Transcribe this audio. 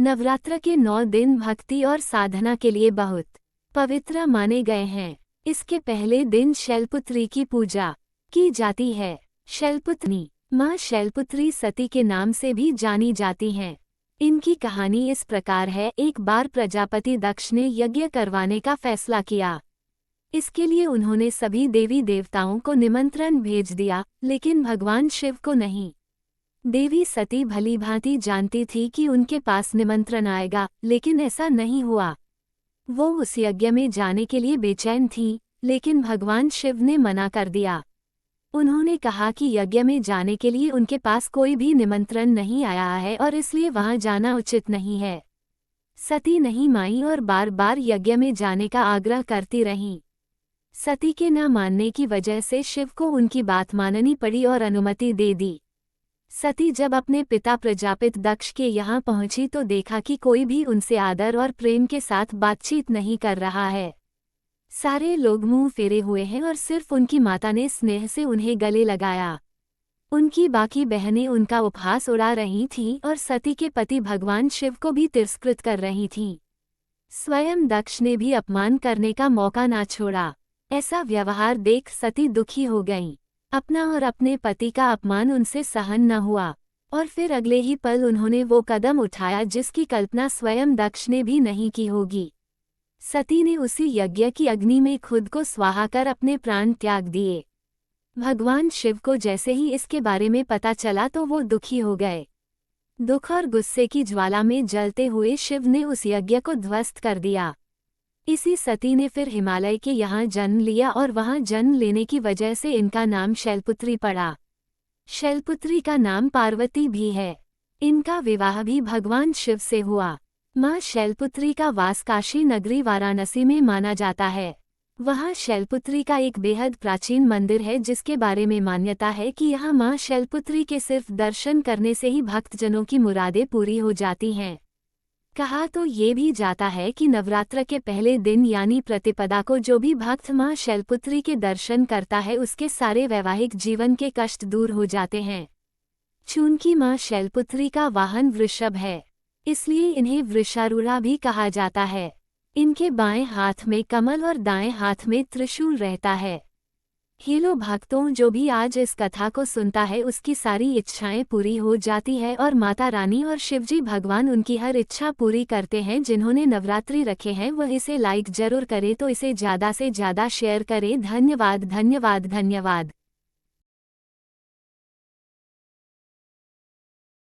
नवरात्र के 9 दिन भक्ति और साधना के लिए बहुत पवित्र माने गए हैं। इसके पहले दिन शैलपुत्री की पूजा की जाती है। शैलपुत्री माँ शैलपुत्री सती के नाम से भी जानी जाती हैं। इनकी कहानी इस प्रकार है। एक बार प्रजापति दक्ष ने यज्ञ करवाने का फैसला किया। इसके लिए उन्होंने सभी देवी देवताओं को निमंत्रण भेज दिया, लेकिन भगवान शिव को नहीं। देवी सती भलीभांति जानती थी कि उनके पास निमंत्रण आएगा, लेकिन ऐसा नहीं हुआ। वो उस यज्ञ में जाने के लिए बेचैन थी, लेकिन भगवान शिव ने मना कर दिया। उन्होंने कहा कि यज्ञ में जाने के लिए उनके पास कोई भी निमंत्रण नहीं आया है और इसलिए वहां जाना उचित नहीं है। सती नहीं मानी और बार बार यज्ञ में जाने का आग्रह करती रहीं। सती के न मानने की वजह से शिव को उनकी बात माननी पड़ी और अनुमति दे दी। सती जब अपने पिता प्रजापित दक्ष के यहाँ पहुंची तो देखा कि कोई भी उनसे आदर और प्रेम के साथ बातचीत नहीं कर रहा है। सारे लोग मुंह फेरे हुए हैं और सिर्फ उनकी माता ने स्नेह से उन्हें गले लगाया। उनकी बाकी बहनें उनका उपहास उड़ा रही थीं और सती के पति भगवान शिव को भी तिरस्कृत कर रही थीं। स्वयं दक्ष ने भी अपमान करने का मौका ना छोड़ा। ऐसा व्यवहार देख सती दुखी हो गईं। अपना और अपने पति का अपमान उनसे सहन न हुआ और फिर अगले ही पल उन्होंने वो कदम उठाया जिसकी कल्पना स्वयं दक्ष ने भी नहीं की होगी। सती ने उसी यज्ञ की अग्नि में खुद को स्वाहा कर अपने प्राण त्याग दिए। भगवान शिव को जैसे ही इसके बारे में पता चला तो वो दुखी हो गए। दुख और गुस्से की ज्वाला में जलते हुए शिव ने उस यज्ञ को ध्वस्त कर दिया। इसी सती ने फिर हिमालय के यहाँ जन्म लिया और वहाँ जन्म लेने की वजह से इनका नाम शैलपुत्री पड़ा। शैलपुत्री का नाम पार्वती भी है। इनका विवाह भी भगवान शिव से हुआ। माँ शैलपुत्री का वास काशी नगरी वाराणसी में माना जाता है। वहाँ शैलपुत्री का एक बेहद प्राचीन मंदिर है जिसके बारे में मान्यता है कि यहाँ माँ शैलपुत्री के सिर्फ दर्शन करने से ही भक्तजनों की मुरादें पूरी हो जाती हैं। कहा तो ये भी जाता है कि नवरात्र के पहले दिन यानी प्रतिपदा को जो भी भक्त माँ शैलपुत्री के दर्शन करता है उसके सारे वैवाहिक जीवन के कष्ट दूर हो जाते हैं। चूंकि माँ शैलपुत्री का वाहन वृषभ है, इसलिए इन्हें वृषारूढ़ा भी कहा जाता है। इनके बाएं हाथ में कमल और दाएं हाथ में त्रिशूल रहता है। हेलो भक्तों, जो भी आज इस कथा को सुनता है उसकी सारी इच्छाएं पूरी हो जाती है और माता रानी और शिवजी भगवान उनकी हर इच्छा पूरी करते हैं। जिन्होंने नवरात्रि रखे हैं वह इसे लाइक जरूर करे, तो इसे ज़्यादा से ज़्यादा शेयर करें। धन्यवाद धन्यवाद धन्यवाद।